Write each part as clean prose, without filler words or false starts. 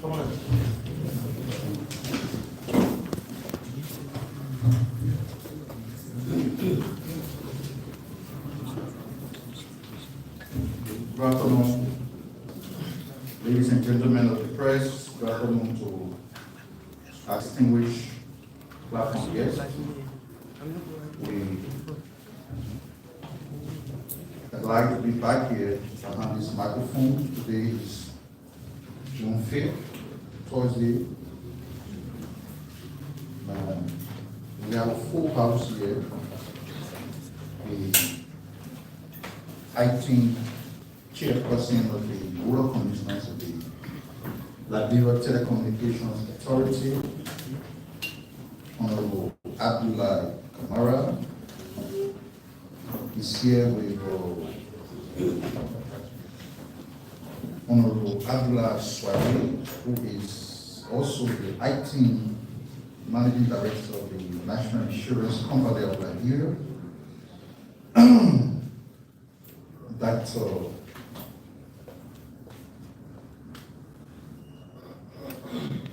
Good afternoon, ladies and gentlemen of the press. Good afternoon to our distinguished platform guests. I'd like to be back here behind this microphone. Today is June 5th, Thursday. We have a full house here. The acting chairperson of the Board of Commissioners of the Liberia Telecommunications Authority, Honorable Abdullah Kamara, is here with Honorable Abdullah Swari, who is also the acting managing director of the National Insurance Company of Liberia.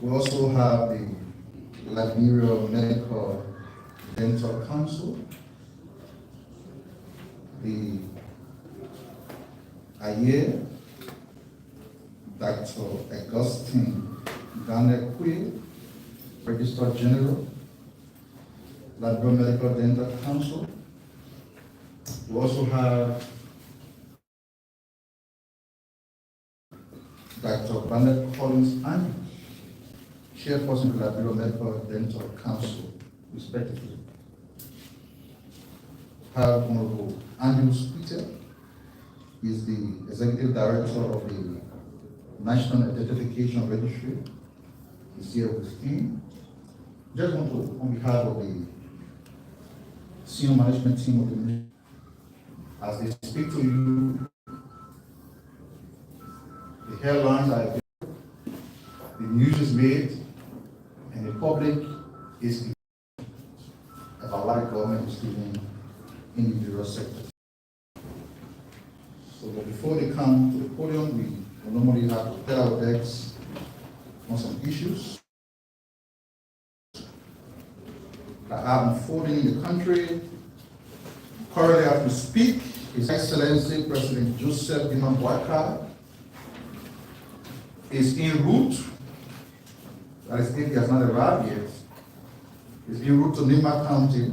We also have the Liberia Medical Dental Council, the AYE, Dr. Augustine Ganekwe, Registrar General, Liberia Medical Dental Council. We also have Dr. Bernard Collins Andrews, Chairperson of the Liberia Medical Dental Council, respectively. Have Honorable Andrews Peter, he is the Executive Director of the National Identification Registry. He's here with his team. Just want to, on behalf of the senior management team of the ministry, as they speak to you, the headlines are the news is made, and the public is about what the government is doing in the bureau sector. So but before they come to the podium, we normally have to tell our decks on some issues that are unfolding in the country. Currently, as we speak, His Excellency President Joseph Dimam Boakai is en route, that is, if he has not arrived yet, is en route to Nima County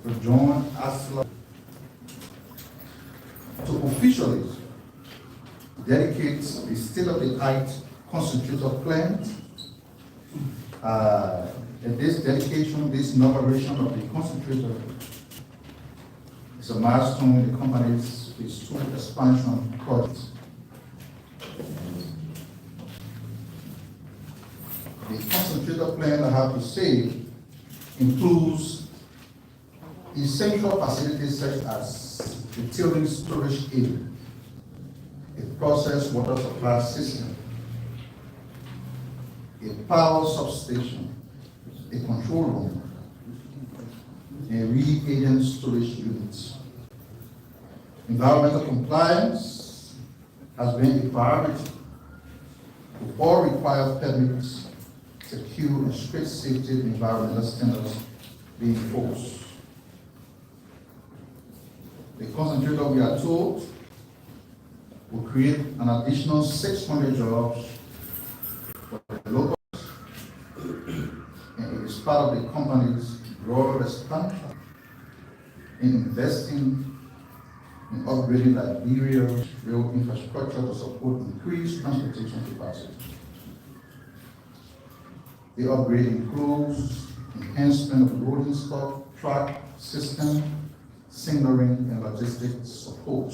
to join ASLA to officially dedicate the state-of-the-art concentrator plant. And this dedication, this inauguration of the concentrator is a milestone in the company's phase 2 expansion project. The concentrator plant, I have to say, includes essential facilities such as the tailing storage area, a process water supply system, a power substation, a control room, and reagent storage units. Environmental compliance has been a priority with all required permits, secure and strict safety and environmental standards being enforced. The concentrator, we are told, will create an additional 600 jobs for the locals, and it is part of the company's broader expansion in investing in upgrading Liberia's rail infrastructure to support increased transportation capacity. The upgrade includes enhancement of rolling stock track system, signaling, and logistics support.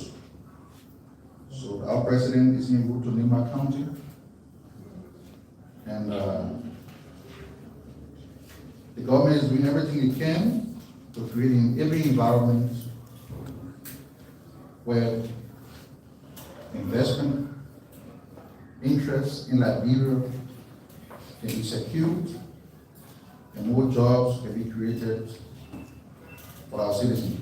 So our president is en route to Nima County, and the government is doing everything it can to create every environment where investment interests in Liberia can be secured and more jobs can be created for our citizens.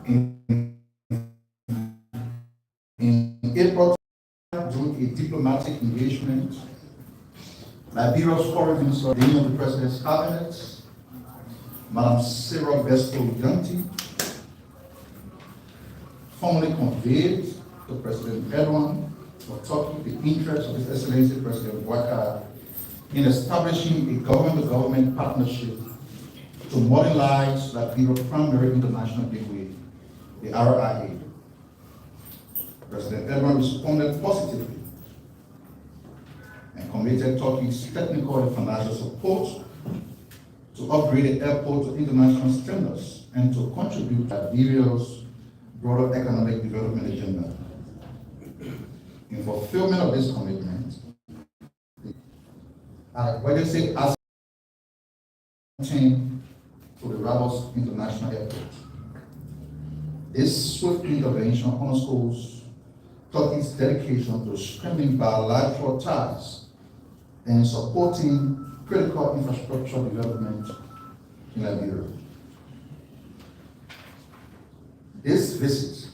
In April, during a diplomatic engagement, Liberia's foreign minister, the of the president's cabinet, Madam Sarah Besto-Yanti, formally conveyed to President Erdogan of Turkey the interest of His Excellency President Ouattara in establishing a government-to-government partnership to modernize Liberia's primary international gateway, the RIA. President Erdogan responded positively and committed Turkey's technical and financial support to upgrade the airport to international standards and to contribute to Liberia's broader economic development agenda. In fulfillment of this commitment, when you say as to the Rabos International Airport, this swift intervention underscores Turkey's dedication to strengthening bilateral ties and supporting critical infrastructure development in Liberia. This visit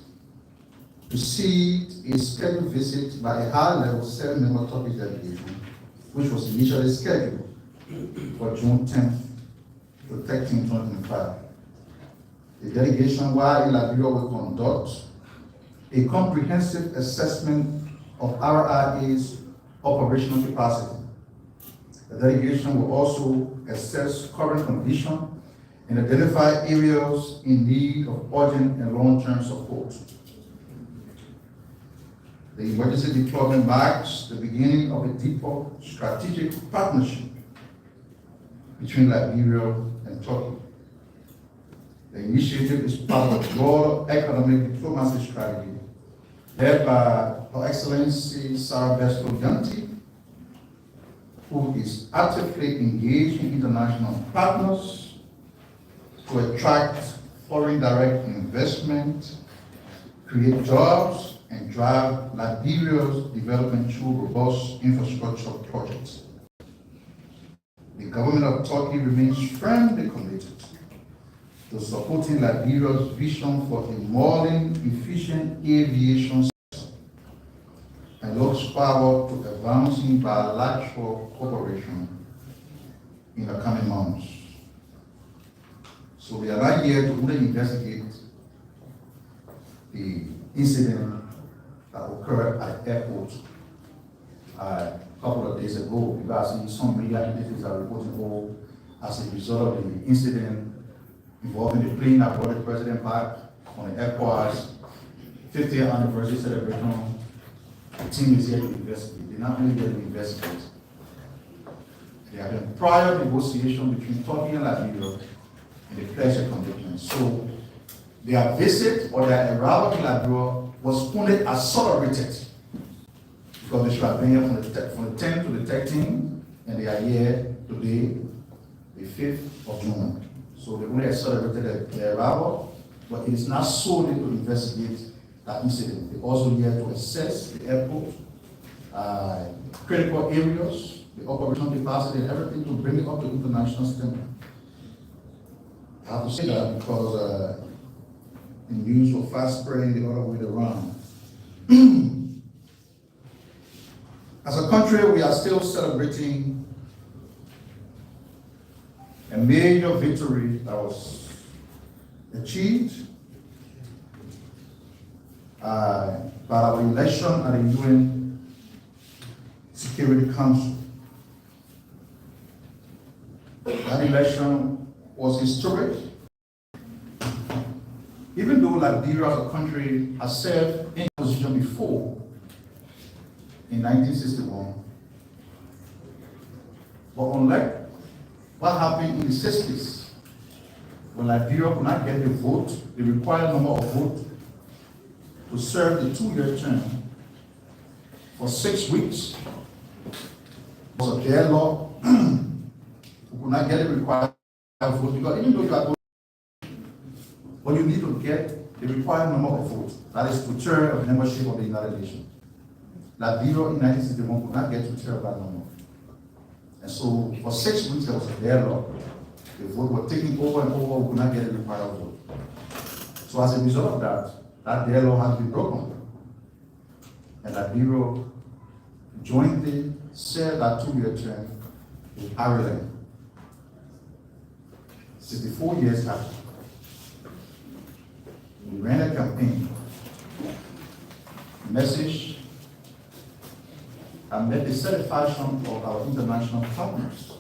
precedes a scheduled visit by a high-level 7-member Turkish delegation, which was initially scheduled for June 10th to 13, 2025. The delegation, while in Liberia, will conduct a comprehensive assessment of RIA's operational capacity. The delegation will also assess current conditions and identify areas in need of urgent and long-term support. The emergency deployment marks the beginning of a deeper strategic partnership between Liberia and Turkey. The initiative is part of a broader economic diplomacy strategy led by Her Excellency Sarah Besto-Yanti, who is actively engaging international partners to attract foreign direct investment, create jobs, and drive Liberia's development through robust infrastructure projects. The government of Turkey remains firmly committed to supporting Liberia's vision for a modern, efficient aviation sector and looks forward to advancing bilateral cooperation in the coming months. So we are not here to only investigate the incident that occurred at the airport a couple of days ago, because some media entities are reporting as a result of the incident involving the plane that brought the president back on the airport's 50th anniversary celebration. The team is here to investigate. They're not only here to investigate. There have been prior negotiations between Turkey and Liberia and the pleasure commitment. So their visit or their arrival in Liberia was only accelerated because they should have been here from the 10th to the 13th, and they are here today, the 5th of June. So they only accelerated their arrival, but it is not solely to investigate that incident. They're also here to assess the airport, critical areas, the operational capacity, and everything to bring it up to international standard. I have to say that because the news was fast spreading the other way around. As a country, we are still celebrating a major victory that was achieved by our election at the UN Security Council. That election was historic. Even though Liberia as a country has served in position before, in 1961, but unlike what happened in the 60s, when Liberia could not get the vote, the required number of votes to serve the 2-year term for 6 weeks, it was a deadlock. We could not get the required vote because even though you are but you need to get the required number of votes, that is to chair of membership of the United Nations. Liberia in 1961 could not get to chair that number. And so for 6 weeks there was a deadlock. The vote was taking over and over, we could not get the required vote. So as a result of that, that deadlock has been broken. And that bureau jointly served that 2-year term in Ireland. 64 years after, we ran a campaign, message, and met the satisfaction of our international partners.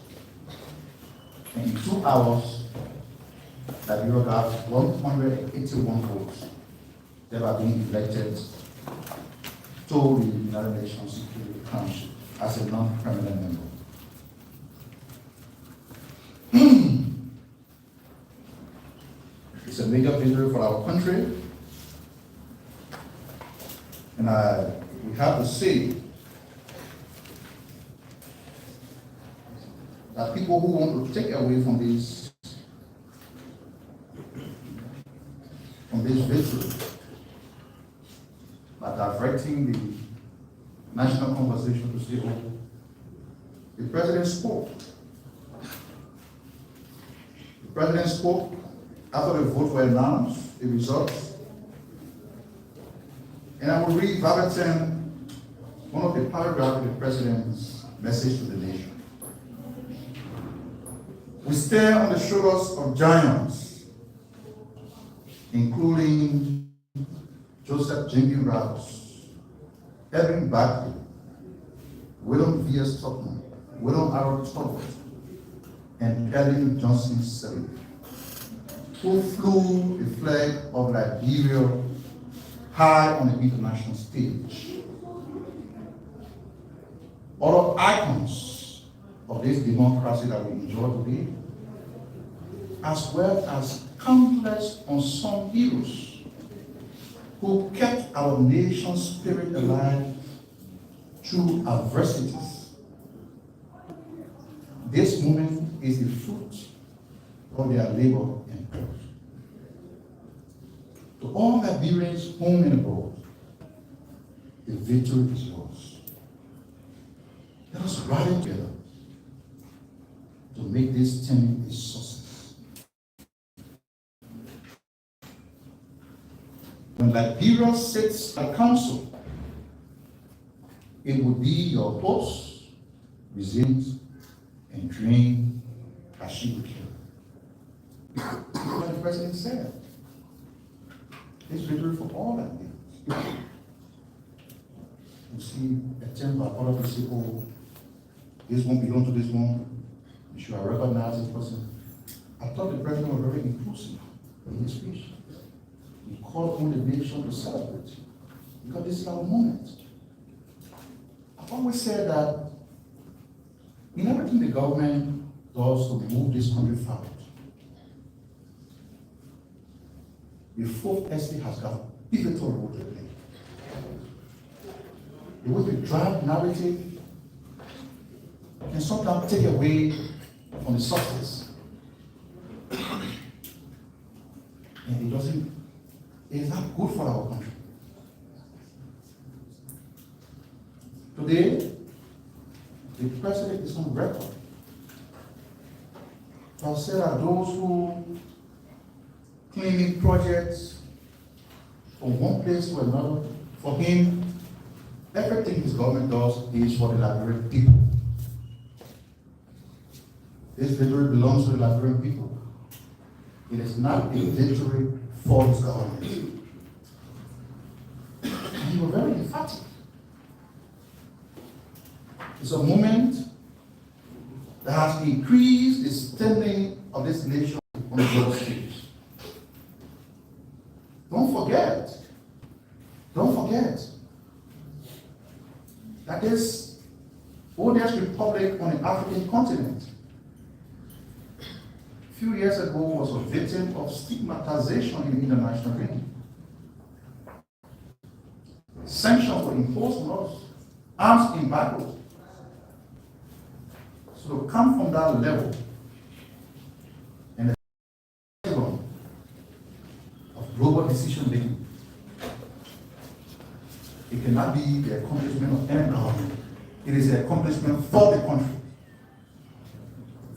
And in 2 hours, that bureau got 181 votes, thereby being elected to the United Nations Security Council as a non-permanent member. It's a major victory for our country, and we have to say that people who want to take away from this victory by diverting the national conversation to say, oh, the president spoke. The president spoke after the vote were announced, the results. And I will read verbatim one of the paragraphs of the president's message to the nation. We stand on the shoulders of giants, including Joseph Jenkins Rouse, Evan Barkley, William V. Stockman, William R. Tolbert, and Ellen Johnson Sirleaf, who flew the flag of Liberia high on the international stage. Other icons of this democracy that we enjoy today, as well as countless unsung heroes who kept our nation's spirit alive through adversities. This moment is the fruit of their labor and growth. To all Liberians home and abroad, the victory is yours. Let us rally together to make this term a success. When Liberia sits at council, it will be your hopes, resilience, and dream as she would care. What the president said. It's victory for all Liberians. You see a term by other people say, oh, this one belongs to this one. You should recognize this person. I thought the president was very inclusive in his speech. He called on the nation to celebrate because this is our moment. I've always said that in everything the government does to move this country forward, the fourth estate has got a pivotal role to play. The way we drive narrative can sometimes take away from the substance. And it is not good for our country. Today, the president is on record. I'll say that those who claiming projects from one place to another, for him, everything his government does is for the Liberian people. This victory belongs to the Liberian people. It is not a victory for his government. And you were very emphatic. It's a moment that has increased the standing of this nation on the global stage. Don't forget that this odious republic on the African continent a few years ago was a victim of stigmatization in the international arena. Sanctions were imposed on us, arms embargoed. So to come from that level and the of global decision making, it cannot be the accomplishment of any government. It is the accomplishment for the country.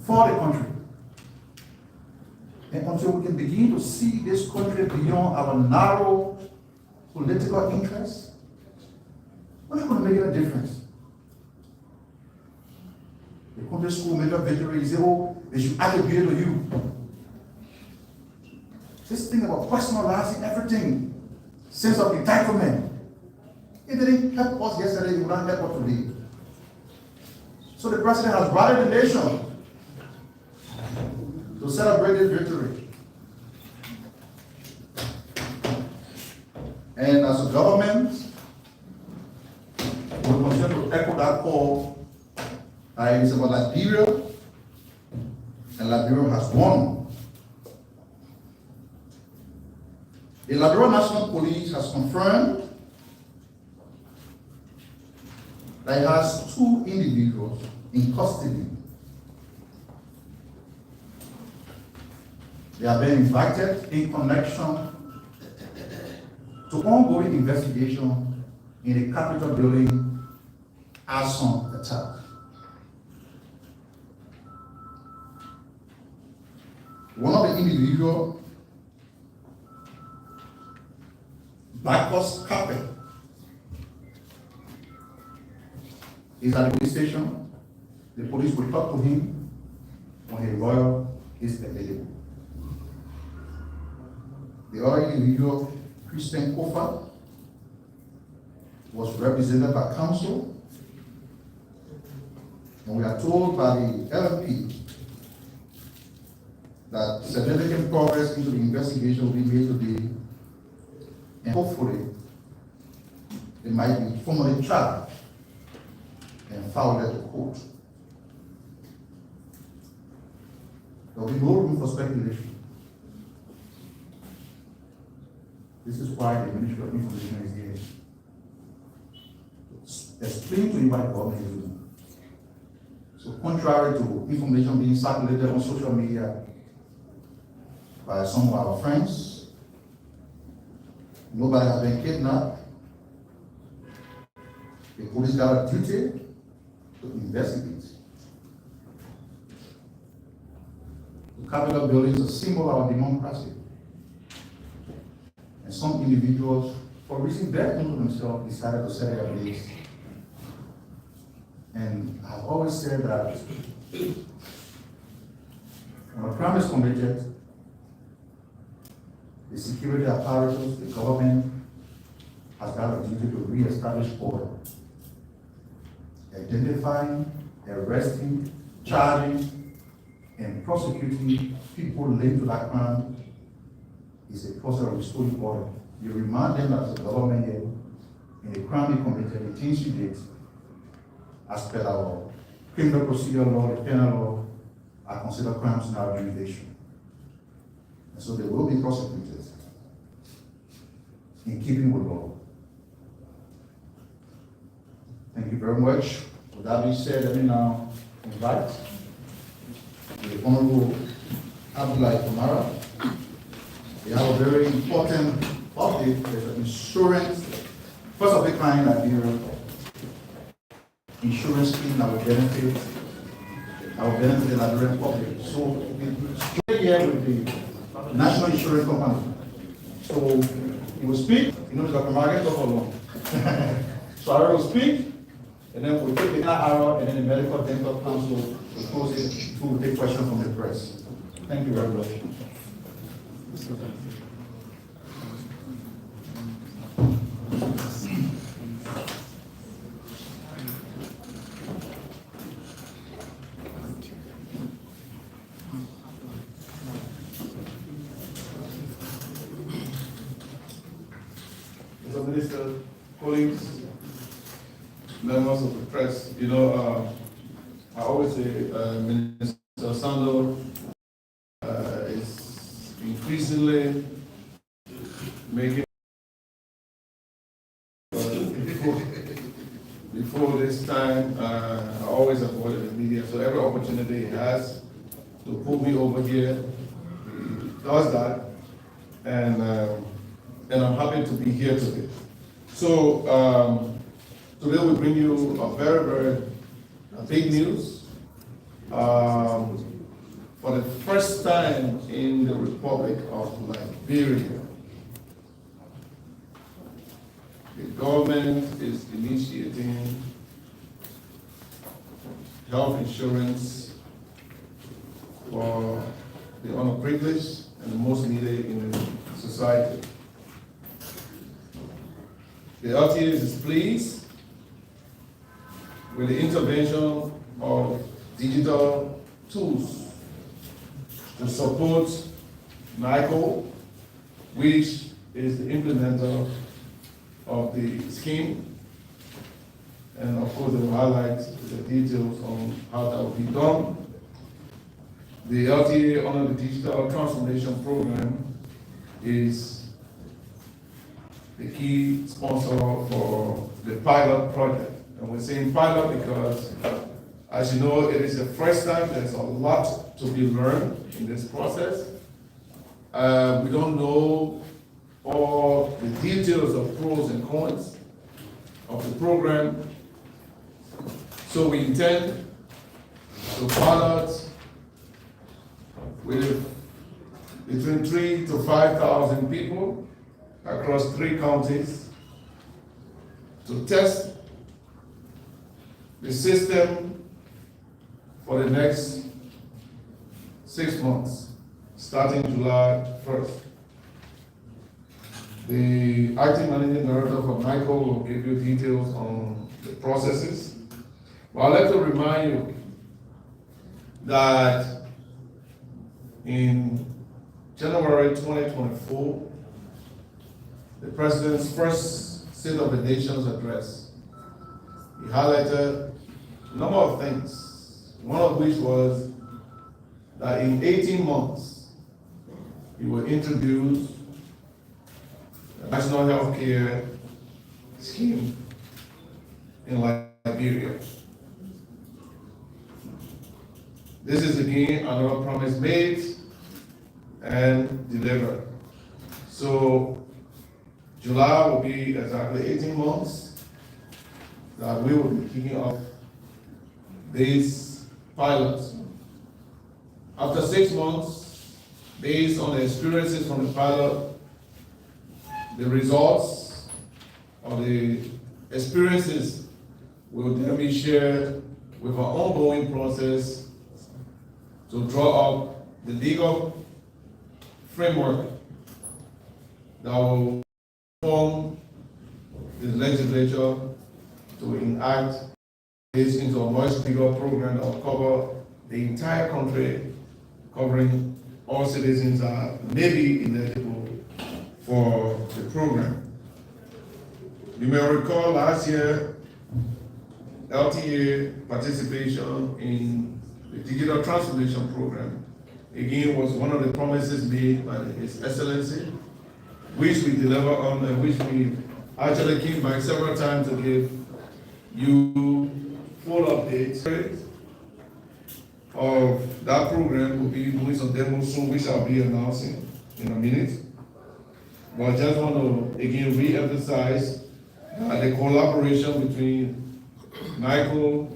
For the country. And until we can begin to see this country benefit beyond our narrow political interests, we're not going to make a difference. They come to school, make a victory, they say, oh, they should attribute to you. This thing about personalizing everything, sense of entitlement. It didn't help us yesterday, it will not help us today. So the president has rallied the nation to celebrate this victory. And as a government, we continue to echo that call. It's about Liberia, and Liberia has won. The Liberia National Police has confirmed that it has 2 individuals in custody. They have been invited in connection to ongoing investigation in the Capitol building arson attack. One of the individuals, Bacchus Carpet, is at the police station. The police will talk to him when a lawyer is available. The other individual, Christian Kofa, was represented by counsel, and we are told by the LMP that significant progress into the investigation will be made today, and hopefully they might be formally charged and filed at the court. There will be no room for speculation. This is why the Ministry of Information is here. Explain to you what the government is doing. So contrary to information being circulated on social media by some of our friends, nobody has been kidnapped. The police got a duty to investigate. The Capitol building is a symbol of our democracy. And some individuals, for reasons best known to themselves, decided to set it ablaze. And I've always said that when a crime is committed, the security apparatus, the government, has got a duty to re-establish order. Identifying, arresting, charging, and prosecuting people linked to that crime is a process of restoring order. You remind them that the government here, in the crime you committed, the things you did, as per our criminal procedure law, the penal law, are considered crimes in our jurisdiction. And so they will be prosecuted in keeping with law. Thank you very much. With that being said, let me now invite the Honorable Abdullah Kamara. We have a very important update. There's an insurance, first of a kind in Liberia, insurance scheme that will benefit the Liberian public. So we're straight here with the National Insurance Company. So he will speak, Dr. Margaret talk along. So I will speak, and then we'll take the hour, and then the Medical Dental Council will close it to take questions from the press. Thank you very much. Mr. Minister, colleagues, members of the press, I always say Minister Sando is increasingly making before this time, I always avoided the media, so every opportunity he has to pull me over here, he does that, and I'm happy to be here today. So today we bring you a very, very big news. For the first time in the Republic of Liberia, government is initiating health insurance for the underprivileged and the most needed in the society. The LTA is pleased with the intervention of digital tools to support NICO, which is the implementer of the scheme. And of course, they will highlight the details on how that will be done. The LTA under the Digital Transformation Program is the key sponsor for the pilot project. And we're saying pilot because, as you know, it is the first time. There's a lot to be learned in this process. We don't know all the details of pros and cons of the program. So we intend to pilot with between 3,000 to 5,000 people across 3 counties to test the system for the next 6 months, starting July 1st. The acting managing director for MICAT will give you details on the processes. But I'd like to remind you that in January 2024, the President's first State of the Nation's address, he highlighted a number of things, one of which was that in 18 months, he will introduce a national health care scheme in Liberia. This is again another promise made and delivered. So July will be exactly 18 months that we will be kicking off these pilots. After 6 months, based on the experiences from the pilot, the results of the experiences will then be shared with our ongoing process to draw up the legal framework that will form the legislature to enact this into a much bigger program that will cover the entire country, covering all citizens that may be eligible for the program. You may recall last year, LTA participation in the Digital Transformation Program, again, was one of the promises made by His Excellency, which we deliver on and which we actually came back several times to give you full updates of that program. Will be doing some demos soon, which I'll be announcing in a minute. But I just want to again re-emphasize the collaboration between NICO,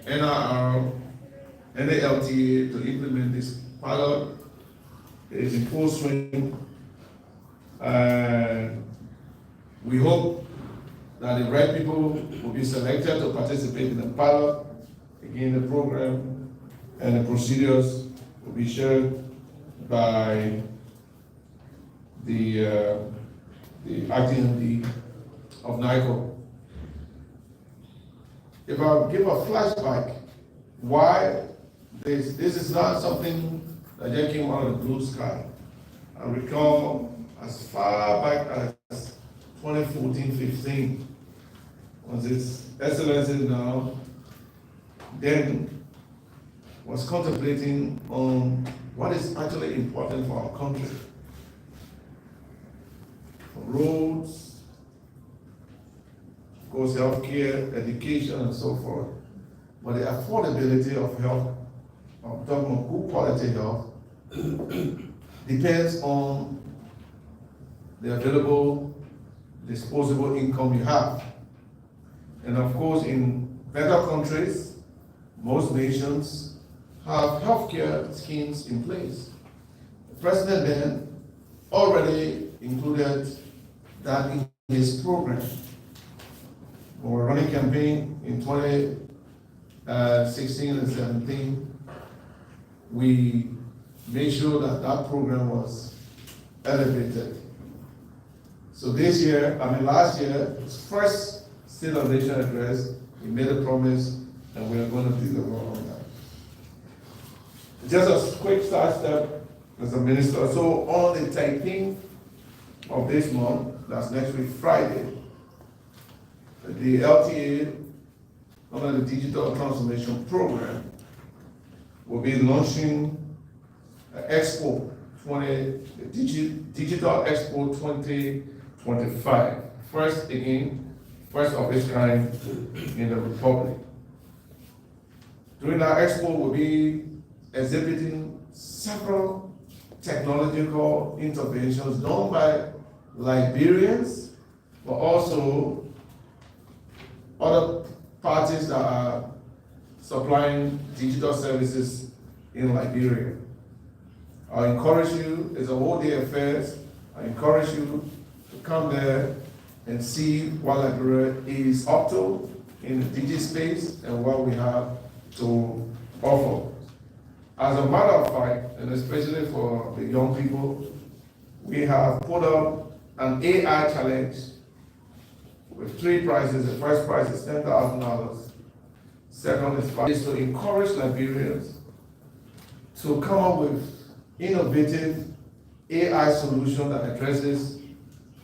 NIR, and the LTA to implement this pilot is in full swing. And we hope that the right people will be selected to participate in the pilot, again the program, and the procedures will be shared by the acting MD of NICO. If I give a flashback, why this is not something that just came out of the blue sky. I recall as far back as 2014-15, was His Excellency now then was contemplating on what is actually important for our country. Roads, of course, healthcare, education, and so forth. But the affordability of health, of talking about good quality health, depends on the available disposable income you have. And of course, in better countries, most nations have healthcare schemes in place. The President then already included that in his program. when we're running campaign in 2016 and 17, we made sure that that program was elevated. So this year, last year, his first State of the Nation address, he made a promise, and we are going to deliver on that. Just a quick start step as a minister. So on the 13th of this month, that's next week, Friday, the LTA, under the Digital Transformation Program, will be launching Expo 20, Digital Expo 2025. First of its kind in the Republic. During our expo, we'll be exhibiting several technological interventions done by Liberians, but also other parties that are supplying digital services in Liberia. I encourage you, it's a whole day affair. I encourage you to come there and see what Liberia is up to in the digi space and what we have to offer. As a matter of fact, and especially for the young people, we have put up an AI challenge with 3 prizes. The first prize is $10,000. Second is to encourage Liberians to come up with innovative AI solution that addresses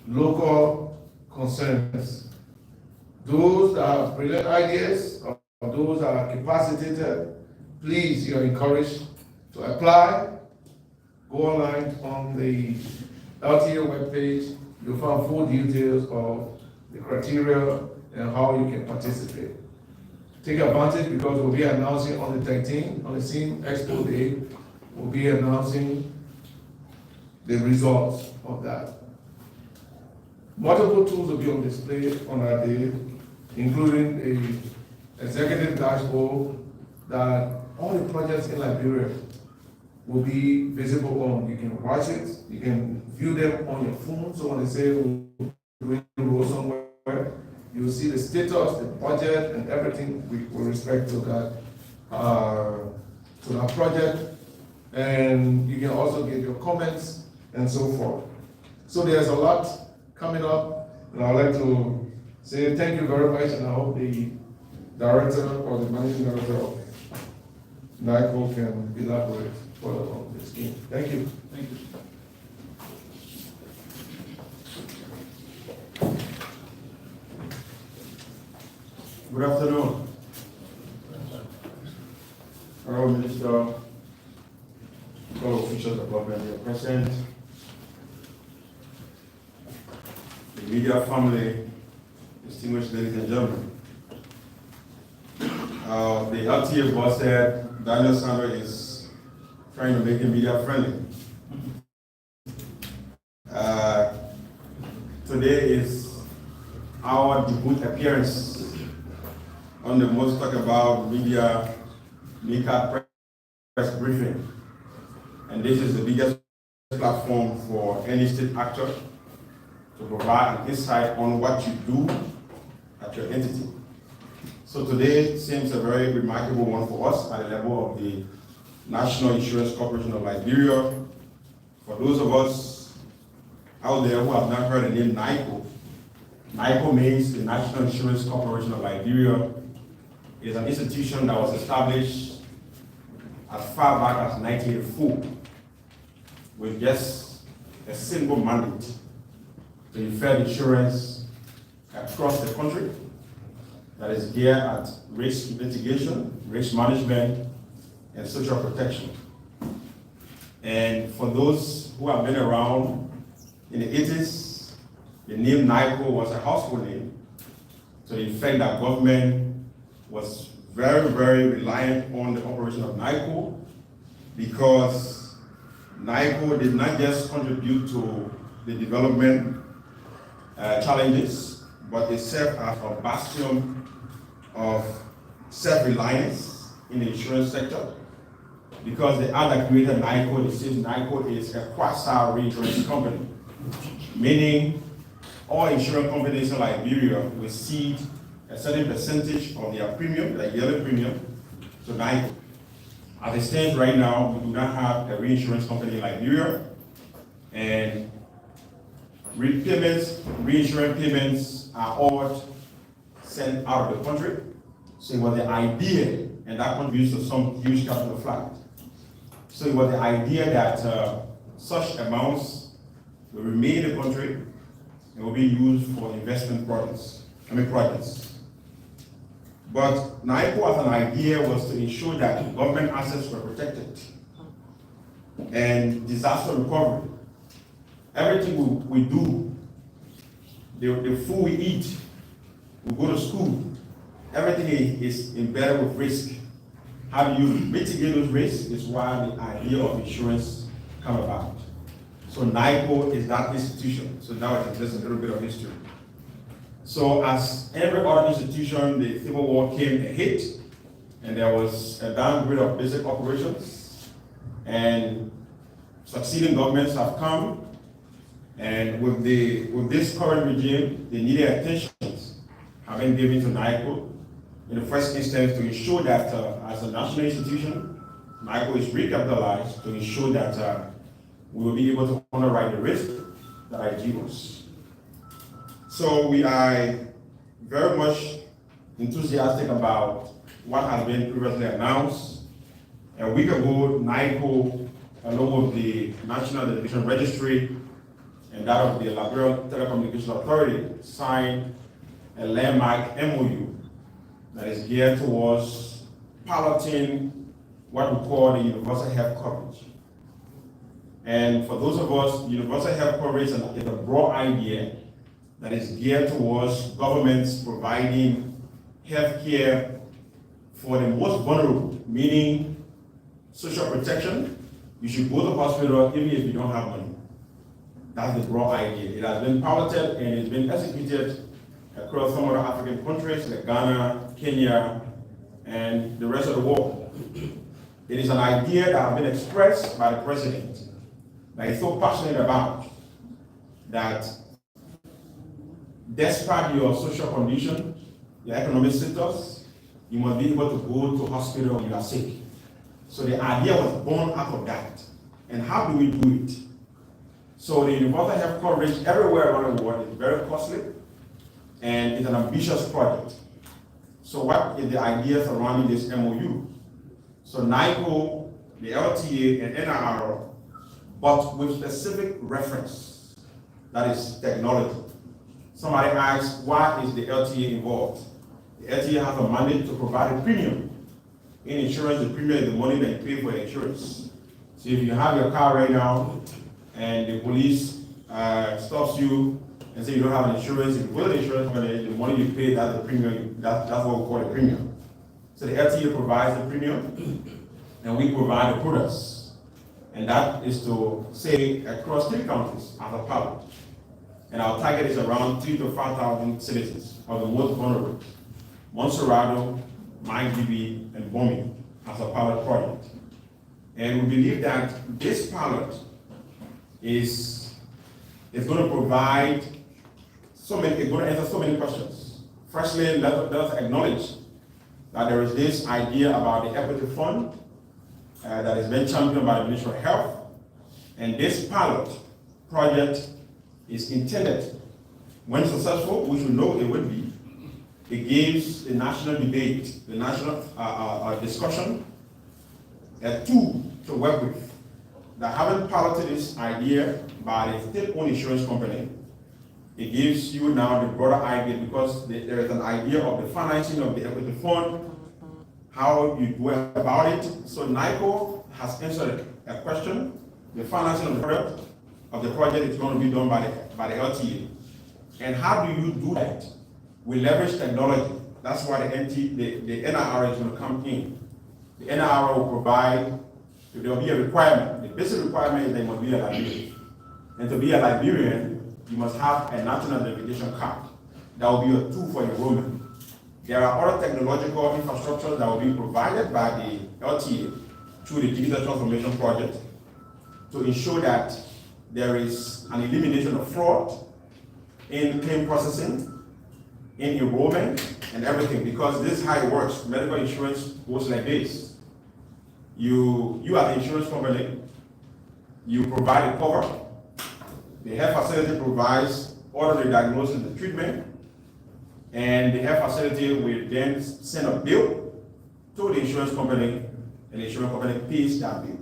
local concerns. Those that have brilliant ideas or those that are capacitated, please, you're encouraged to apply. Go online on the LTA webpage. You'll find full details of the criteria and how you can participate. Take advantage because we'll be announcing on the 13th, on the same Expo Day, we'll be announcing the results of that. Multiple tools will be on display on our day, including a executive dashboard that all the projects in Liberia will be visible on. You can watch it, you can view them on your phone. So when they say we're doing a road somewhere, you will see the status, the budget, and everything with respect to that project. And you can also give your comments and so forth. So there's a lot coming up, and I'd like to say thank you very much, and I hope the director or the managing director of NICO can elaborate further on this scheme. Thank you. Thank you. Good afternoon. Hello, Minister, fellow officials of government here present, the media family, distinguished ladies and gentlemen. The LTA boss said Daniel Sandra is trying to make it media friendly. Today is our debut appearance on the most talk about media MICAT press briefing. And this is the biggest platform for any state actor to provide an insight on what you do at your entity. So today seems a very remarkable one for us at the level of the National Insurance Corporation of Liberia. For those of us out there who have not heard the name NICO, NICO means the National Insurance Corporation of Liberia. It is an institution that was established as far back as 1984 with just a single mandate to effect insurance across the country that is geared at risk mitigation, risk management, and social protection. And for those who have been around in the 80s, the name NICO was a household name. So the effect that government was very, very reliant on the operation of NICO, because NICO did not just contribute to the development challenges, but it served as a bastion of self-reliance in the insurance sector. Because the other created NICO, it says NICO is a quasi-reinsurance company, meaning all insurance companies in Liberia will cede a certain percentage of their premium, their yearly premium, to NICO. As it stands right now, we do not have a reinsurance company in Liberia, and reinsurance payments are all sent out of the country. So it was the idea, and that contributes to some huge capital flight. So it was the idea that such amounts will remain in the country and will be used for investment projects. But NICO as an idea was to ensure that government assets were protected and disaster recovery. Everything we do, the food we eat, we go to school, everything is embedded with risk. How do you mitigate those risks is why the idea of insurance come about. So NICO is that institution. So now it's just a little bit of history. So as every other institution, the Civil War came and hit, and there was a downgrade of basic operations, and succeeding governments have come, and with this current regime, the needed attentions have been given to NICO in the first instance to ensure that as a national institution, NICO is recapitalized to ensure that we will be able to underwrite the risk that are due us. So we are very much enthusiastic about what has been previously announced. A week ago, NICO, along with the National Delegation Registry and that of the Liberian Telecommunications Authority, signed a landmark MOU that is geared towards piloting what we call the universal health coverage. And for those of us, universal health coverage is a broad idea that is geared towards governments providing health care for the most vulnerable, meaning social protection. You should go to hospital even if you don't have money. That's the broad idea. It has been piloted and it's been executed across some other African countries like Ghana, Kenya, and the rest of the world. It is an idea that has been expressed by the president that he's so passionate about, that despite your social condition, your economic status, you must be able to go to hospital when you are sick. So the idea was born out of that. And how do we do it? So the universal health coverage everywhere around the world is very costly, and it's an ambitious project. So what is the idea surrounding this MOU? So NICO, the LTA, and NIR, but with specific reference, that is technology. Somebody asks, why is the LTA involved? The LTA has a mandate to provide a premium. In insurance, the premium is the money that you pay for insurance. So if you have your car right now, and the police stops you and say you don't have an insurance, if you go to the insurance company, the money you pay, that's the premium, that's what we call a premium. So the LTA provides the premium, and we provide the products. And that is to say across 3 countries as a pilot. And our target is around 3,000 to 5,000 citizens of the most vulnerable. Montserrado, MindDB, and Bomi as a pilot project. And we believe that this pilot is going to provide it's going to answer so many questions. Firstly, let us acknowledge that there is this idea about the equity fund that has been championed by the Ministry of Health. And this pilot project is intended, when successful, which we know it would be, it gives the national debate, the national discussion, a tool to work with. That having piloted this idea by a state-owned insurance company, it gives you now the broader idea, because there is an idea of the financing of the equity fund, how you go about it. So NICO has answered a question. The financing of the project is going to be done by the LTA. And how do you do that? We leverage technology. That's why the NIR is going to come in. The NIR will provide, there will be a requirement. The basic requirement is that you must be a Liberian. And to be a Liberian, you must have a national identification card. That will be a tool for enrollment. There are other technological infrastructures that will be provided by the LTA through the Digital Transformation Project to ensure that there is an elimination of fraud in claim processing in enrollment and everything, because this is how it works. Medical insurance goes like this. You are the insurance company, you provide a cover, the health facility provides all of the diagnosis and the treatment, and the health facility will then send a bill to the insurance company, and the insurance company pays that bill.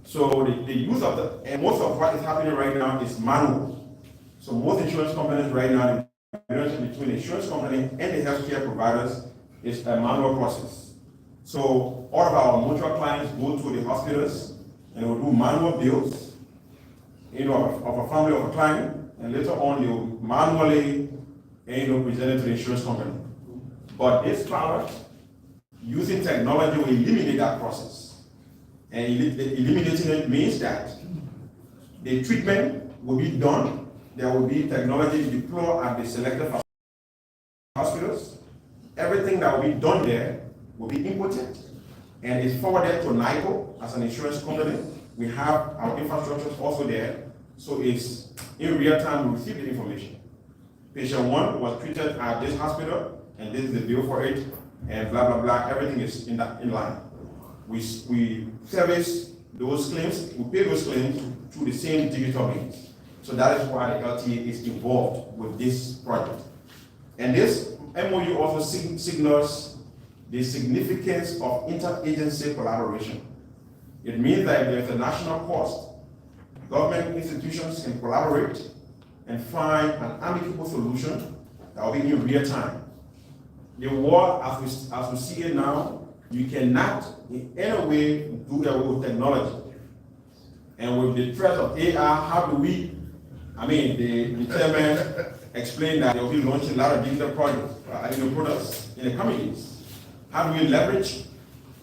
So the use of and most of what is happening right now is manual. So most insurance companies right now, the relationship between the insurance company and the healthcare providers is a manual process. So all of our mutual clients go to the hospitals and will do manual bills, of a family of a client, and later on they'll manually, present it to the insurance company. But this product, using technology, will eliminate that process. And eliminating it means that the treatment will be done. There will be technology deployed at the selected hospitals. Everything that will be done there will be inputted and is forwarded to NICO as an insurance company. We have our infrastructure also there, so it's in real time we receive the information. Patient 1 was treated at this hospital, and this is the bill for it, and blah blah blah. Everything is in line. We service those claims, we pay those claims through the same digital means. So that is why the LTA is involved with this project. And this MOU also signals the significance of interagency collaboration. It means that if there's a national cost, government institutions can collaborate and find an amicable solution that will be in real time. The war, as we see it now, you cannot in any way do away with technology. And with the threat of AI, how do we, the chairman explained that they'll be launching a lot of digital projects, products in the coming years. How do we leverage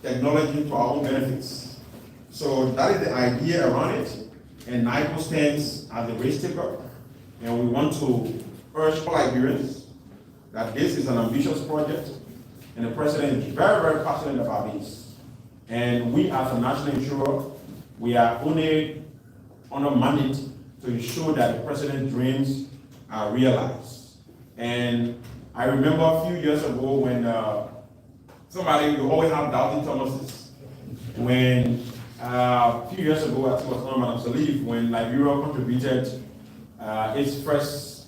technology to our own benefits? So that is the idea around it, and NICO stands as the race taker, and we want to urge all Liberians that this is an ambitious project, and the president is very, very passionate about this. And we as a national insurer, we are only on a mandate to ensure that the president's dreams are realized. And I remember a few years ago when you always have doubting Thomases. When a few years ago, I think it was on Madam Salif, when Liberia contributed its first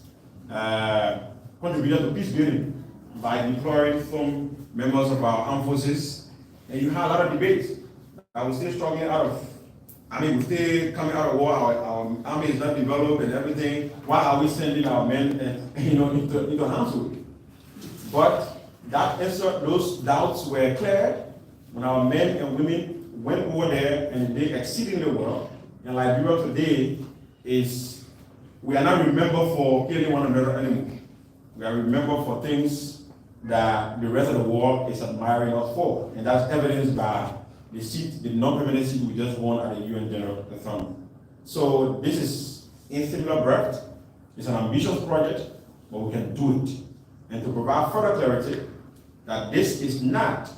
contribution to peace building by deploying some members of our armed forces, and you had a lot of debates. I was still struggling we're still coming out of war, our army is not developed and everything. Why are we sending our men into harm's way? But that answer, those doubts were cleared when our men and women went over there and they did exceedingly well. And Liberia today we are not remembered for killing one another anymore. We are remembered for things that the rest of the world is admiring us for. And that's evidenced by the non-permanent seat we just won at the UN General Assembly. So this is in similar breath. It's an ambitious project, but we can do it. And to provide further clarity that this is not,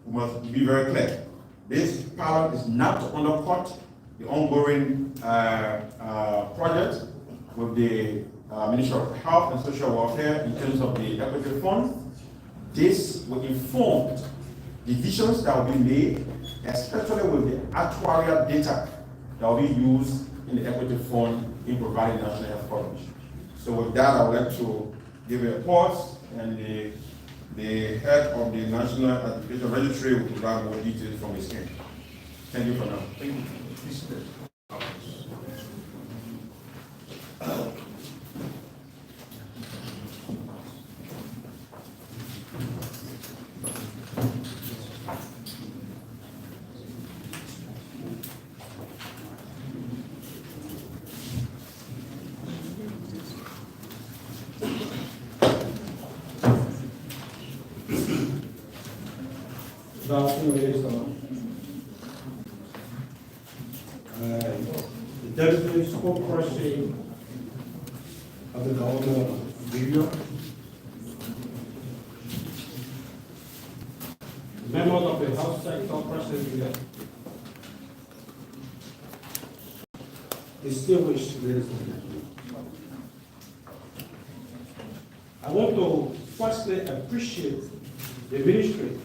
we must be very clear, this pilot is not to undercut the ongoing project with the Ministry of Health and Social Welfare in terms of the equity fund. This will inform decisions that will be made, especially with the actuarial data that will be used in the equity fund in providing national health coverage. So with that, I would like to give a pause, and the head of the National Education Registry will provide more details from his end. Thank you for now. Thank you. Good afternoon, ladies and gentlemen. The designated spokesperson of the government of Libya, members of the health sector present here, distinguished ladies and gentlemen. I want to firstly appreciate the ministry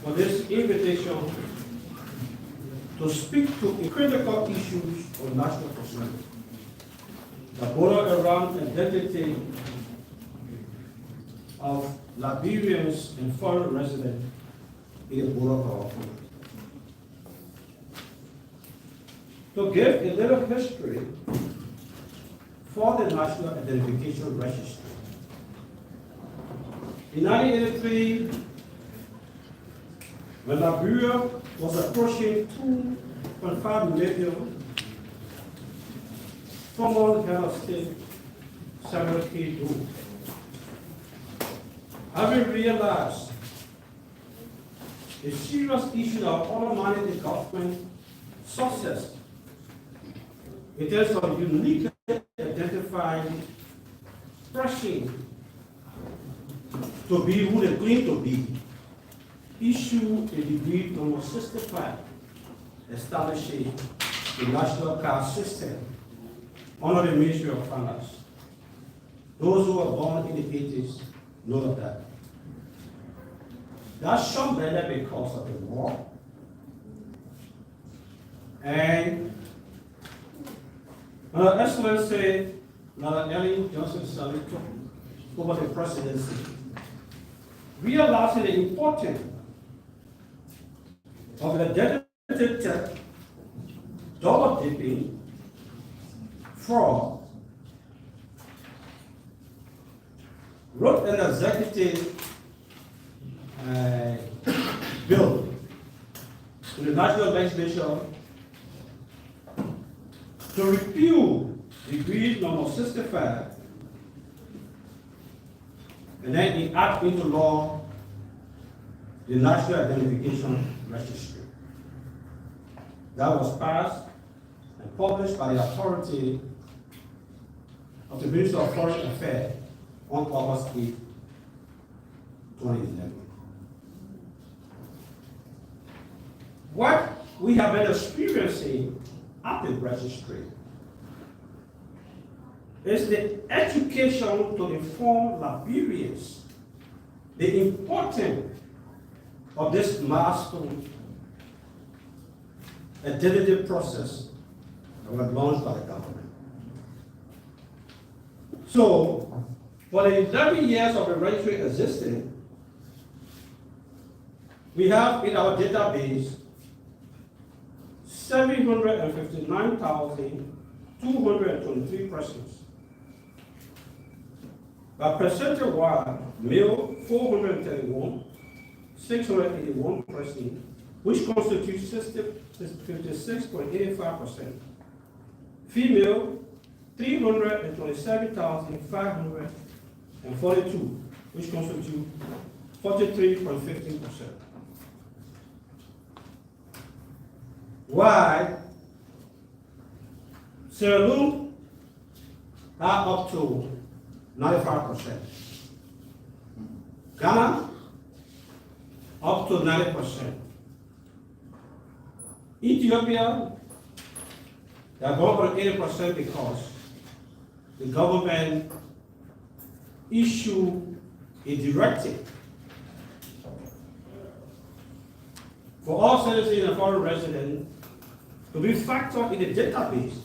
for this invitation to speak to critical issues of national concern that border around identity of Liberians and foreign residents in the border of our country. To give a little history for the National Identification Registry. In 1983, when Liberia was approaching 2.5 million, former head of state Samuel K. Doe, having realized a serious issue of undermining the government success in terms of uniquely identifying person to be who they claim to be, issue a degree number 65 establishing the national card system under the Ministry of Finance. Those who were born in the 80s know of that. That short ended because of the war. And Her Excellency, Madam Ellen Johnson Sirleaf took over the presidency, realizing the importance of the dedicated dollar dipping, fraud, wrote an executive bill to the National Legislature to repeal Decree number 65 and then enact into law the National Identification Registry. That was passed and published by the authority of the Ministry of Foreign Affairs on August 8, 2011. What we have been experiencing at the registry is the education to inform Liberians the importance of this milestone identity process that was launched by the government. So, for the 11 years of the registry existing, we have in our database 759,223 persons. By percentage wise, male 431, 681 persons, which constitutes 56.85%. Female 327,542, which constitutes 43.15%. Why Sierra Leone are up to 95%. Ghana up to 90%. Ethiopia, they are going for 80% because the government issued a directive for all citizens and foreign residents to be factored in the database,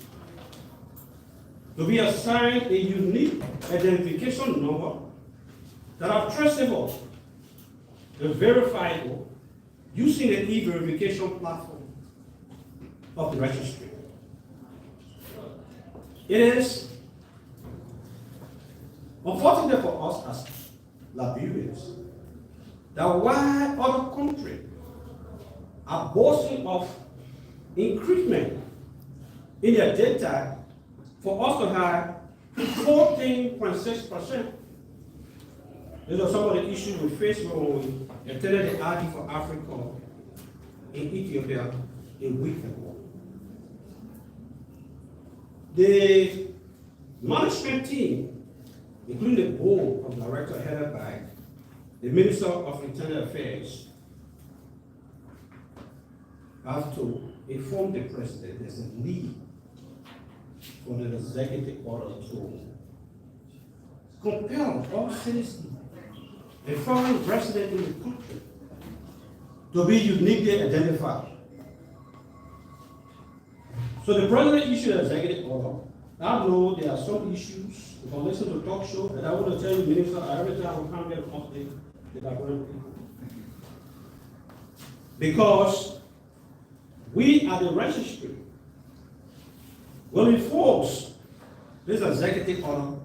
to be assigned a unique identification number that are traceable and verifiable using the e-verification platform of the registry. It is unfortunate for us as Liberians that while other countries are boasting of increment in their data, for us to have 14.6%. These are some of the issues we faced when we attended the RD for Africa in Ethiopia a week ago. The management team, including the board of directors headed by the Minister of Internal Affairs, have to inform the president there's a need for the executive order to compel all citizens and foreign residents in the country to be uniquely identified. So the president issued an executive order. I know there are some issues, if I listen to talk show, and I want to tell you, Minister, every time I come here to update the Liberian people. Because we at the registry will enforce this executive order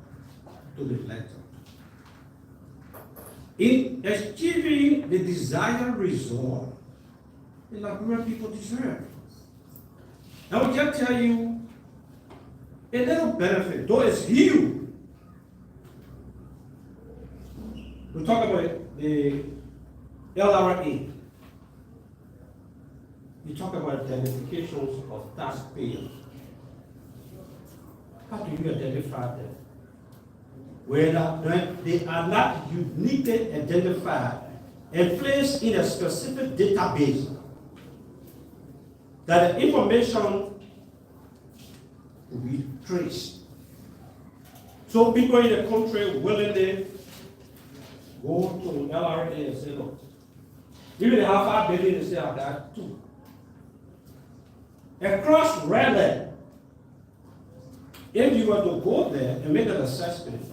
to the letter. In achieving the desired result, the Liberian people deserve. I will just tell you a little benefit, though it's huge. We talk about the LRA. You talk about identifications of taxpayers. How do you identify them? Whether they are not uniquely identified and placed in a specific database, that the information will be traced. So people in the country willingly go to LRA and say, look, even they have 5 billion, they say, I've got 2. Across Raleigh, if you were to go there and make an assessment,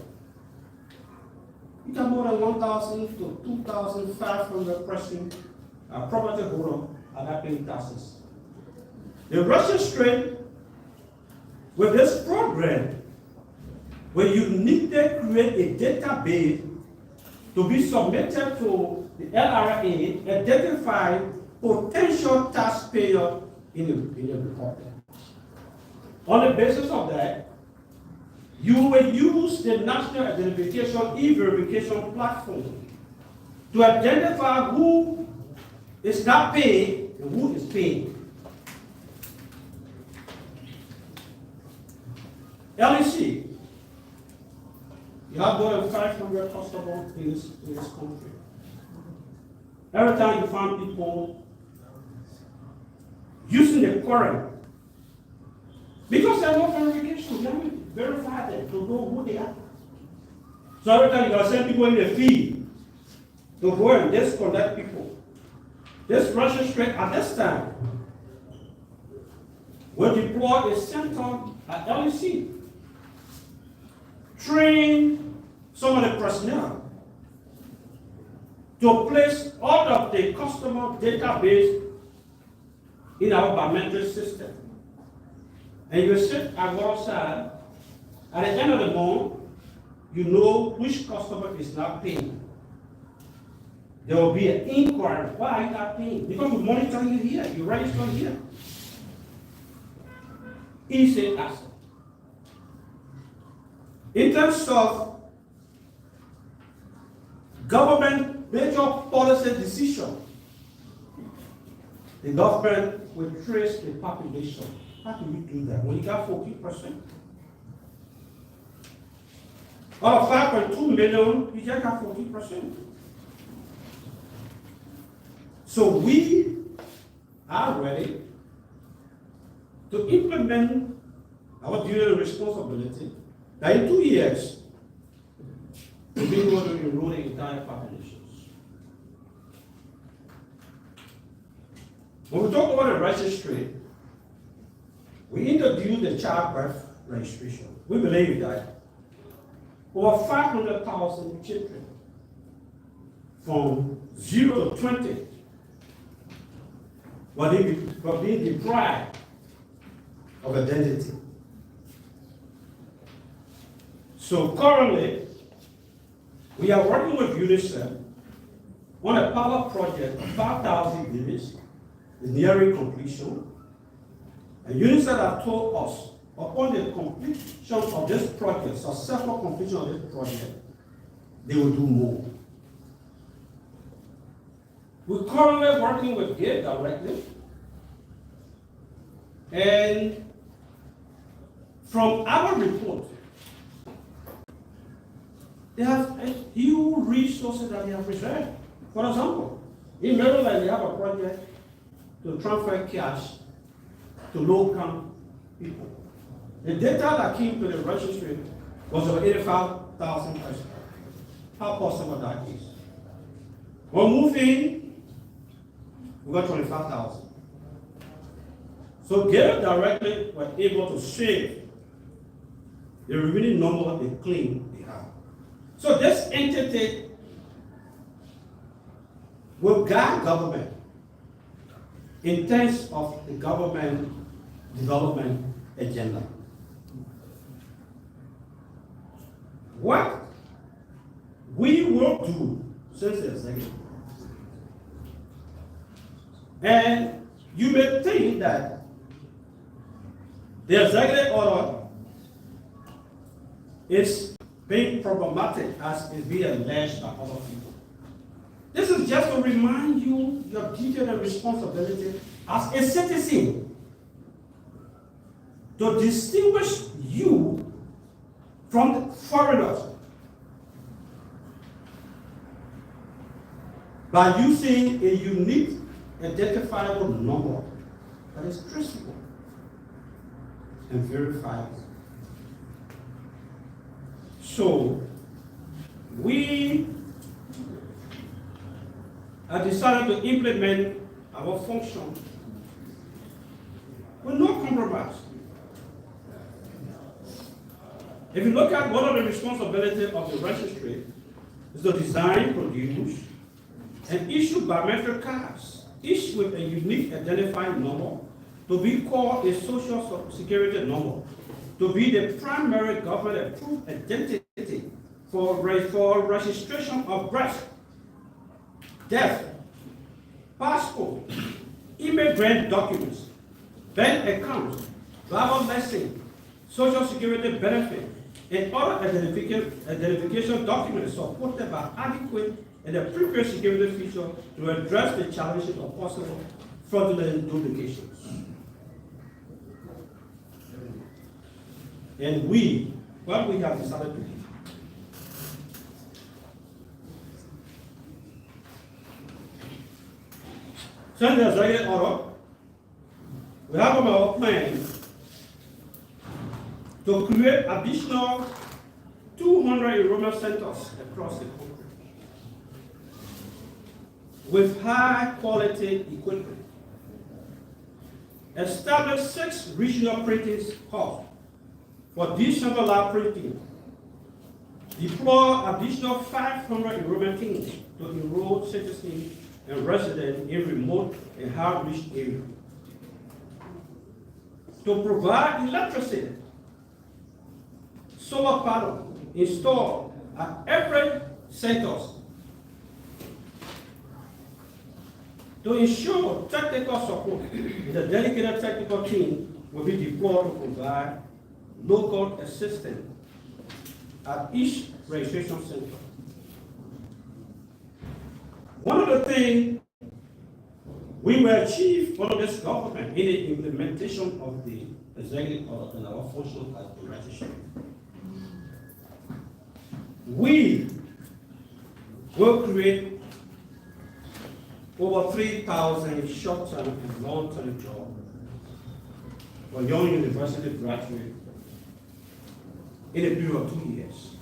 you got more than 1,000 to 2,500 person property holder are not paying taxes. The registry with this program will uniquely create a database to be submitted to the LRA, identifying potential taxpayers in the republic. On the basis of that, you will use the National Identification E-Verification Platform to identify who is not paid and who is paid. LEC, you have more than 500 customers in this country. Every time you find people using the current, because there's no verification, let me verify them to know who they are. So every time you gotta send people in the field to go and disconnect people. This registry at this time will deploy a center at LEC, train some of the personnel to place all of the customer database in our biometric system. And you sit at one side, at the end of the month, you know which customer is not paying. There will be an inquiry, why are you not paying? Because we monitor you here, you register here. Easy asset. In terms of government major policy decision, the government will trace the population. How do we do that? When you got 14%? Out of 5.2 million, you just got 14%. So we are ready to implement our duty and responsibility that in 2 years, we'll be able to enroll the entire populations. When we talk about the registry, we introduced the childbirth registration. We believe that over 500,000 children from 0 to 20 were being deprived of identity. So currently, we are working with UNICEF on a pilot project of 5,000 babies, is nearing completion. And UNICEF have told us, upon the completion of this project, successful completion of this project, they will do more. We're currently working with GATE directly, and from our report, they have a huge resources that they have reserved. For example, in Maryland, they have a project to transfer cash to low-income people. The data that came to the registry was over 85,000 persons. How possible that is? When moving, we got 25,000. So Gale directly were able to save the remaining number of the claim they have. So this entity will guide government in terms of the government development agenda. What we will do since the executive, and you may think that the executive order is being problematic as is being alleged by other people. This is just to remind you your duty and responsibility as a citizen to distinguish you from the foreigners by using a unique identifiable number that is traceable and verifiable. So we have decided to implement our function with no compromise. If you look at one of the responsibilities of the registry is to design, produce, and issue biometric cards, each with a unique identifying number, to be called a social security number, to be the primary government approved identity for registration of birth, death, passport, immigrant documents, bank accounts, driver license, social security benefit, and other identification documents supported by adequate and appropriate security features to address the challenges of possible fraudulent duplications. And what we have decided to do, since the executive order, we have on our plan to create additional 200 enrollment centers across the country with high quality equipment, establish 6 regional printing hubs for decentralized printing, deploy additional 500 enrollment teams to enroll citizens and residents in remote and high-reach areas, to provide electricity, solar panel installed at every center, to ensure technical support. The dedicated technical team will be deployed to provide local assistance at each registration center. One of the things we will achieve under this government in the implementation of the executive order and our function as the registry, we will create over 3,000 short-term and long-term jobs for young university graduates in a period of 2 years.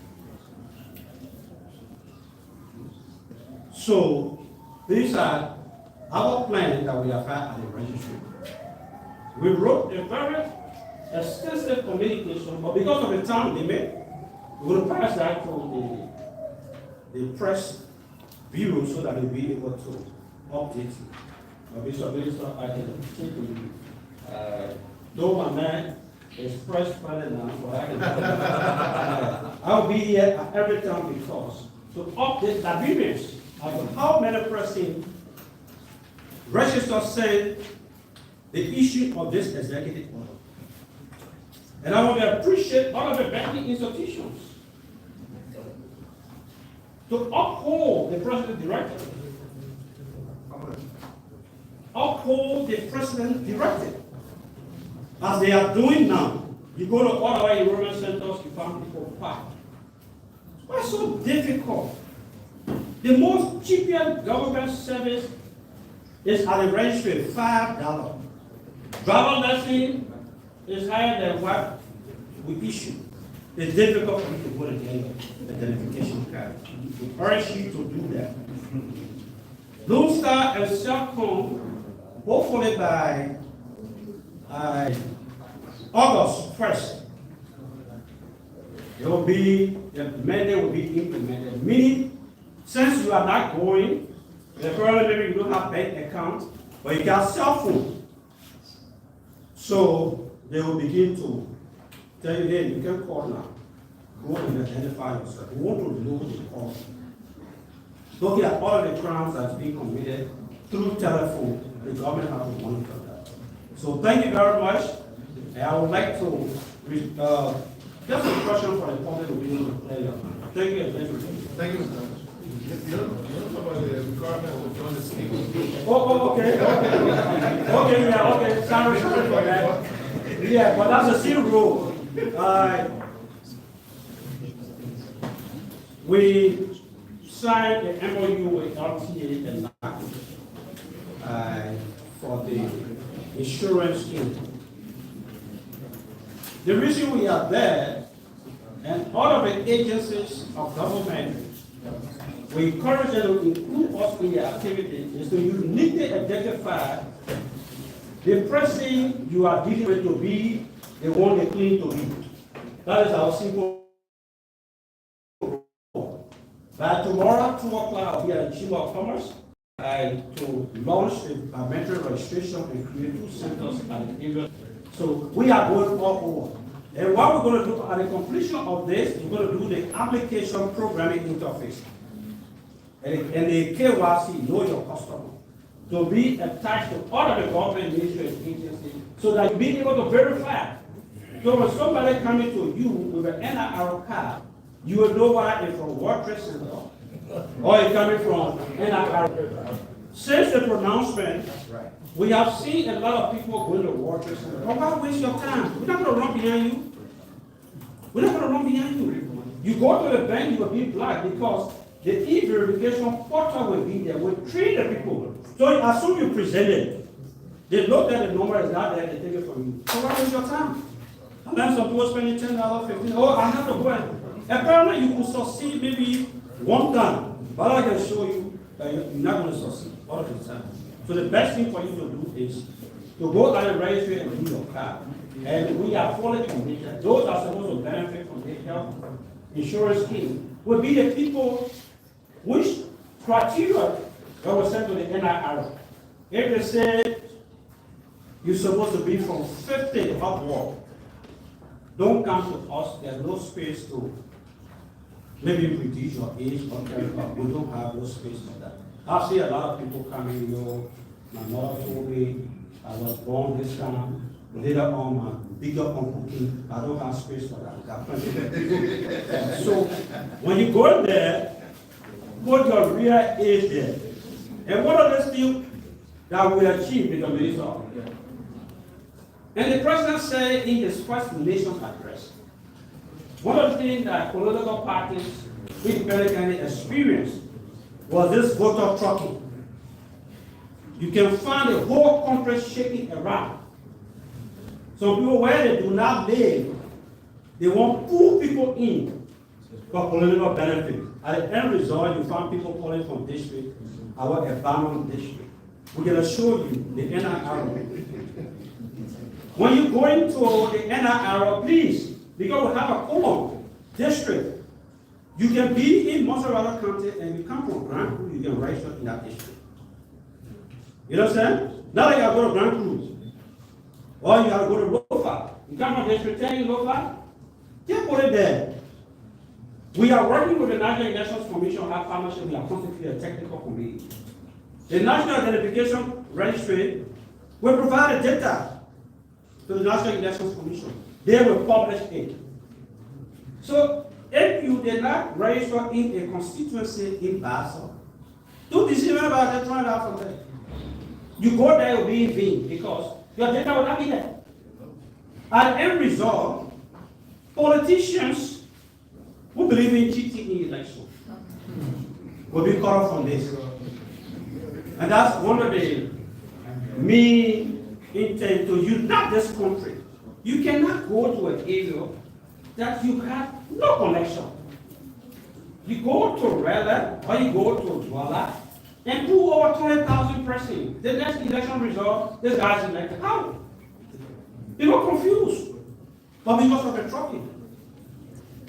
So these are our plans that we have had at the registry. We wrote a very extensive communication, but because of the time limit, we will pass that to the press bureau so that they'll be able to update it. Mr. Minister, I can take you. Though my man is press friendly now, but I can I'll be here at every time because to update the agreements of how many persons register send the issue of this executive order. And I want to appreciate all of the banking institutions to uphold the president's directive. Uphold the president's directive. As they are doing now. You go to all our enrollment centers, you find people packed. Why so difficult? The most cheapest government service is at the registry, $5. Driver license is higher than what we issue. it's difficult for you to go to get your identification card. We urge you to do that. Lone Star and Cellcom, hopefully by August 1st, the mandate will be implemented. Meaning, since you are not going, probably maybe you don't have bank account, but you got cell phone. So they will begin to tell you, hey, you can call now. Go and identify yourself. We want to know the call. Looking at all the crimes that's being committed through telephone, the government has to monitor that. So thank you very much. And I would like to just a question for the public opinion of player. Thank you. Thank you, Mr. You don't know about the requirement to join the scheme. Okay. Okay. Sorry for that. Yeah, but that's a still rule. We signed the MOU with RTA and NAC for the insurance scheme. The reason we are there, and all of the agencies of government, we encourage them to include us in their activity, is to uniquely identify the person you are dealing with to be the one they claim to be. That is our simple. By tomorrow, 2 o'clock, I'll be at the Chamber of Commerce to launch the biometric registration and create 2 centers at the area. So we are going all over. And what we're going to do at the completion of this, we're going to do the application programming interface. And the KYC, know your customer, to be attached to all of the government ministries and agencies so that you'll be able to verify. So when somebody coming to you with an NIR card, you will know whether it's from World Trade Center or it's coming from NIR. Since the pronouncement, we have seen a lot of people going to World Trade Center. Oh, why waste your time? We're not going to run behind you. We're not going to run behind you. You go to the bank, you will be black because the e-verification portal will be there. We'll train the people. So as soon as you present it, they look at the number is not there, they take it from you. So why waste your time? And then some people spending $10, $15. Oh, I have to go and apparently you will succeed maybe one time, but I can show you that you're not going to succeed all of the time. So the best thing for you to do is to go to the registry and do your card. And we are fully committed. Those are supposed to benefit from the health insurance scheme will be the people which criteria that was sent to the NIR. If they say you're supposed to be from 50 upward, don't come to us. There's no space to maybe reduce your age or whatever. We don't have no space for that. I see a lot of people coming, my mother told me I was born this time. Later on, my bigger uncle came. I don't have space for that. So when you go there, put your real age there. And one of the things that we achieved in the minister, and the president said in his First Nations address, one of the things that political parties in American experienced was this voter trucking. You can find the whole country shaking around. Some people, where they do not live, they want to pull people in for political benefit. At the end result, you find people calling from district, our abandoned district. We're going to show you the NIR. When you go into the NIR, please, because we have a common district, you can be in Montserrat County and you come from Grand Cruz, you can register in that district. You understand? Not like I go to Grand Cruz. Or you have to go to Lofa. You come from District 10 in Lofa, just put it there. We are working with the National Elections Commission on our partnership. We are constantly a technical committee. The National Identification Registry will provide the data to the National Elections Commission. They will publish it. So if you did not register in a constituency in Basel, don't deceive about that, trying out from there. You go there, will be in vain because your data will not be there. At the end result, politicians who believe in cheating in elections will be cut off from this. And that's one of the main intent to unite this country. You cannot go to an area that you had no connection. You go to Raleigh or you go to Douala and pull over 20,000 persons. The next election result, this guy's elected. How? They were confused. But because of the trucking,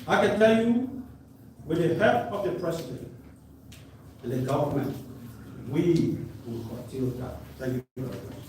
I can tell you, with the help of the president and the government, we will continue that. Thank you very much.